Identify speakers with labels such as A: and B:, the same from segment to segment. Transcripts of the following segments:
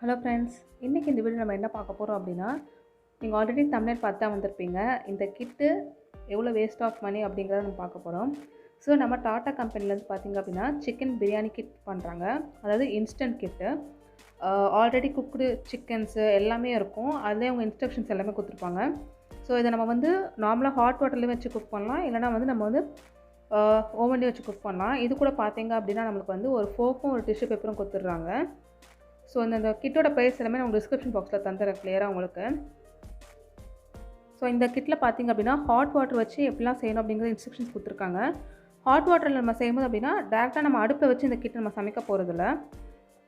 A: Hello friends, இன்றைக்கி இந்த video நம்ம என்ன பார்க்க போகிறோம் அப்படின்னா, நீங்கள் ஆல்ரெடி தம்ப்நெயில் பார்த்து தான் வந்திருப்பீங்க. இந்த கிட்டு எவ்வளோ வேஸ்ட் ஆஃப் மணி அப்படிங்கிறத நம்ம பார்க்க போகிறோம். ஸோ நம்ம டாட்டா கம்பெனிலேருந்து பார்த்திங்க அப்படின்னா சிக்கன் பிரியாணி கிட் பண்ணுறாங்க. அதாவது இன்ஸ்டன்ட் கிட்டு. ஆல்ரெடி குக்குடு சிக்கன்ஸு எல்லாமே இருக்கும். அதிலே அவங்க இன்ஸ்ட்ரக்ஷன்ஸ் எல்லாமே கொடுத்துருப்பாங்க. ஸோ இதை நம்ம வந்து நார்மலாக ஹாட் வாட்டர்லேயும் வச்சு குக் பண்ணலாம், இல்லைனா வந்து நம்ம வந்து ஓவன்லேயும் வச்சு குக் பண்ணலாம். இது கூட பார்த்திங்க அப்படின்னா நம்மளுக்கு வந்து ஒரு ஃபோர்க்கும் ஒரு டிஷ்யூ பேப்பரும் கொடுத்துட்றாங்க. ஸோ இந்த கிட்டோட ப்ரைஸ் எல்லாமே நான் டிஸ்கிரிப்ஷன் பாக்ஸில் தந்துடுறேன் கிளியராக உங்களுக்கு. ஸோ இந்த கிட்டில் பார்த்திங்க அப்படின்னா ஹாட் வாட்டர் வச்சு எப்படிலாம் செய்யணும் அப்படிங்கிற இன்ஸ்ட்ரக்ஷன்ஸ் கொடுத்துருக்காங்க. ஹாட் வாட்டரில் நம்ம செய்யும்போது அப்படின்னா டேரெக்டாக நம்ம அடுப்பை வச்சு இந்த கிட்டை நம்ம சமைக்க போகிறதில்ல.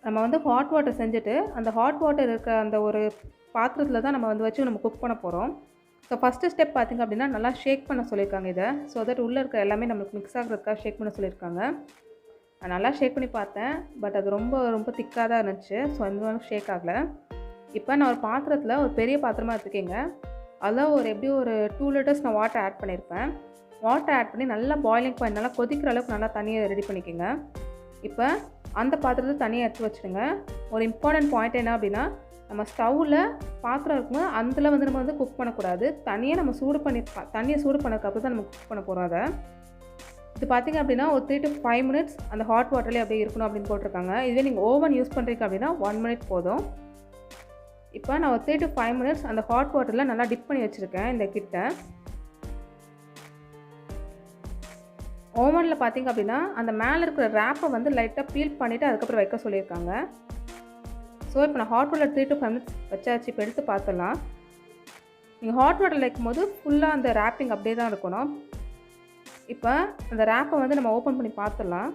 A: நம்ம வந்து ஹாட் வாட்டர் செஞ்சுட்டு அந்த ஹாட் வாட்டர் இருக்க அந்த ஒரு பாத்திரத்தில் தான் நம்ம வந்து வச்சு நம்ம குக் பண்ண போகிறோம். ஸோ ஃபஸ்ட்டு ஸ்டெப் பார்த்திங்க அப்படின்னா நல்லா ஷேக் பண்ண சொல்லியிருக்காங்க இதை. ஸோ தட் உள்ளே இருக்க எல்லாமே நம்மளுக்கு மிக்ஸ் ஆகிறதுக்காக ஷேக் பண்ண சொல்லியிருக்காங்க. நான் நல்லா ஷேக் பண்ணி பார்த்தேன், பட் அது ரொம்ப திக்காக தான் இருந்துச்சு. ஸோ அந்த மாதிரி ஷேக் ஆகலை. இப்போ நான் ஒரு பாத்திரத்தில் ஒரு பெரிய பாத்திரமாக எடுத்துக்கேங்க. அதில் எப்படியும் ஒரு 2 லிட்டர்ஸ் நான் வாட்டர் ஆட் பண்ணியிருப்பேன். வாட்டர் ஆட் பண்ணி நல்லா பாயிலிங் பாயிண்ட் நல்லா கொதிக்கிற அளவுக்கு நல்லா தண்ணியை ரெடி பண்ணிக்கோங்க. இப்போ அந்த பாத்திரத்தை தனியாக எடுத்து வச்சுடுங்க. ஒரு இம்பார்ட்டன்ட் பாயிண்ட் என்ன அப்படின்னா, நம்ம ஸ்டவ்வில் பாத்திரம் இருக்கும்போது அதில் வந்து நம்ம வந்து குக் பண்ணக்கூடாது. தண்ணியை நம்ம தண்ணியை சூடு பண்ணதுக்கப்புறம் தான் நம்ம குக் பண்ண போகிறோம். அதை இது பார்த்திங்க அப்படின்னா ஒரு 3 to 5 மினிட்ஸ் அந்த ஹாட் வாட்டர்லேயே அப்படியே இருக்கணும் அப்படின்னு போட்டிருக்காங்க. இதுவே நீங்கள் ஓவன் யூஸ் பண்ணுறீங்க அப்படின்னா 1 மினிட் போதும். இப்போ நான் ஒரு 3 to 5 மினிட்ஸ் அந்த ஹாட் வாட்டரில் நல்லா டிப் பண்ணி வச்சுருக்கேன் இந்த கிட்டை. ஓவனில் பார்த்திங்க அப்படின்னா அந்த மேலே இருக்கிற ரேப்பை வந்து லைட்டாக பீல் பண்ணிவிட்டு அதுக்கப்புறம் வைக்க சொல்லியிருக்காங்க. ஸோ இப்போ நான் ஹாட் வாட்டர் 3 to 5 மினிட்ஸ் வச்சாச்சு. இப்போ எடுத்து பார்த்துடலாம். நீங்கள் ஹாட் வாட்டரில் வைக்கும்போது ஃபுல்லாக அந்த ரேப்பிங் அப்படியே தான் இருக்கணும். இப்போ அந்த ரேப்பை வந்து நம்ம ஓப்பன் பண்ணி பார்த்துடலாம்.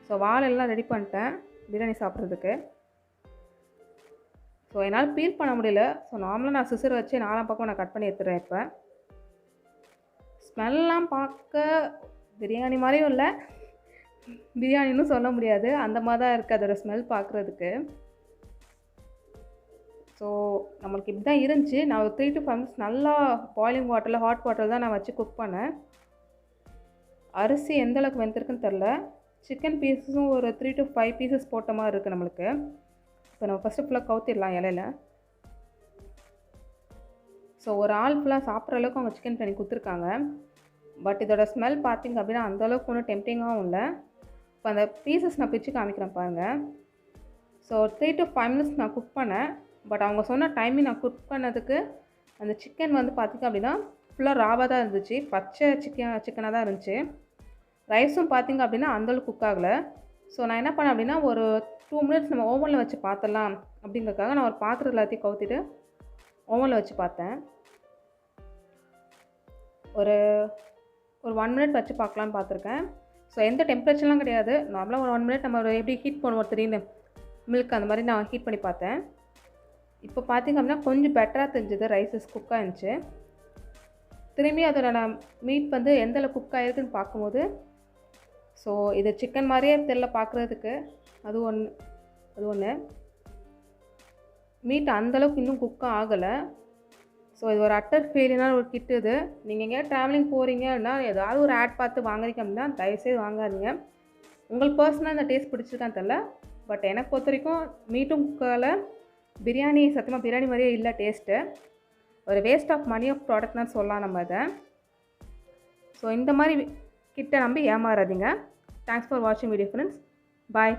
A: ஸோ வாழெல்லாம் ரெடி பண்ணிட்டேன் பிரியாணி சாப்பிட்றதுக்கு. ஸோ என்னால் பீல் பண்ண முடியல. ஸோ நார்மலாக நான் சிசர் வச்சு 4 பக்கம் நான் கட் பண்ணி எடுத்துடுறேன். இப்போ ஸ்மெல்லாம் பார்க்க பிரியாணி மாதிரியும் இல்லை, பிரியாணின்னு சொல்ல முடியாது, அந்த மாதிரி தான் இருக்குது அதோடய ஸ்மெல் பார்க்குறதுக்கு. ஸோ நம்மளுக்கு இப்படி தான் இருந்துச்சு. நான் ஒரு 3 to 5 மினிட்ஸ் நல்லா பாயிலிங் வாட்டரில் ஹாட் வாட்டர் தான் நான் வச்சு குக் பண்ணேன். அரிசி எந்த அளவுக்கு வெந்திருக்குன்னு தெரில. சிக்கன் பீஸஸும் ஒரு 3 to 5 பீசஸ் போட்ட மாதிரி இருக்குது நம்மளுக்கு. இப்போ நம்ம ஃபஸ்ட்டு ஃபுல்லாக கவுத்திடலாம் இலையில. ஸோ ஒரு ஆள் ஃபுல்லாக சாப்பிட்ற அளவுக்கு அவங்க சிக்கன் பிரியாணி கொடுத்துருக்காங்க. பட் இதோட ஸ்மெல் பார்த்திங்க அப்படின்னா அந்தளவுக்கு ஒன்றும் டெம்ப்டிங்காகவும் இல்லை. இப்போ அந்த பீசஸ் நான் பிரித்து காமிக்கிறேன் பாருங்கள். ஸோ 3 to 5 மினிட்ஸ் நான் குக் பண்ணேன். பட் அவங்க சொன்ன டைமிங் நான் குக் பண்ணதுக்கு அந்த சிக்கன் வந்து பார்த்திங்க அப்படின்னா ஃபுல்லாக ராவாக தான் இருந்துச்சு. பச்சை சிக்கனாக தான் இருந்துச்சு. ரைஸும் பார்த்திங்க அப்படின்னா அந்தளவுக்கு குக் ஆகலை. ஸோ நான் என்ன பண்ணேன் அப்படின்னா ஒரு 2 மினிட்ஸ் நம்ம ஓவனில் வச்சு பார்த்துடலாம் அப்படிங்கிறதுக்காக நான் ஒரு பாத்திரம் எல்லாத்தையும் கவுத்திட்டு ஓவனில் வச்சு பார்த்தேன். ஒரு 1 மினிட் வச்சு பார்க்கலான்னு பார்த்துருக்கேன். ஸோ எந்த டெம்பரேச்சர்லாம் கிடையாது. நார்மலாக ஒரு 1 மினிட் நம்ம எப்படி ஹீட் பண்ணுவோம் திடீர்னு மில்க், அந்த மாதிரி நான் ஹீட் பண்ணி பார்த்தேன். இப்போ பார்த்திங்க அப்படின்னா கொஞ்சம் பெட்டராக தெரிஞ்சுது. ரைஸஸ் குக் ஆகிருந்துச்சு. திரும்பி அதோட நான் மீட் வந்து எந்தளவு குக் ஆகிருக்குன்னு பார்க்கும்போது, ஸோ இது சிக்கன் மாதிரியே தெரியல பார்க்குறதுக்கு. அது ஒன்று. மீட் அந்தளவுக்கு இன்னும் குக்கும் ஆகலை. ஸோ இது ஒரு அட்டர் ஃபெயிலியரான ஒரு கிட்டு இது. நீங்கள் எங்கேயா ட்ராவலிங் போகிறீங்க அப்படின்னா ஏதாவது ஒரு ஆட் பார்த்து வாங்குறீங்க அப்படின்னா தயவுசெய்து வாங்காதீங்க. உங்களுக்கு பர்சனலாக இந்த டேஸ்ட் பிடிச்சிருக்கான்னு தெரில, பட் எனக்கு பொறுத்த வரைக்கும் மீட்டும் குக்கால பிரியாணி சத்தியமாக பிரியாணி மாதிரியே இல்லை டேஸ்ட்டு. ஒரு வேஸ்ட் ஆஃப் மணி ஆஃப் ப்ராடக்ட்னு சொல்லலாம் நம்ம அதை. ஸோ இந்த மாதிரி கிட்ட நம்பி ஏமாறாதீங்க. தேங்க்ஸ் ஃபார் வாட்சிங் வீடியோ ஃப்ரெண்ட்ஸ். பாய்.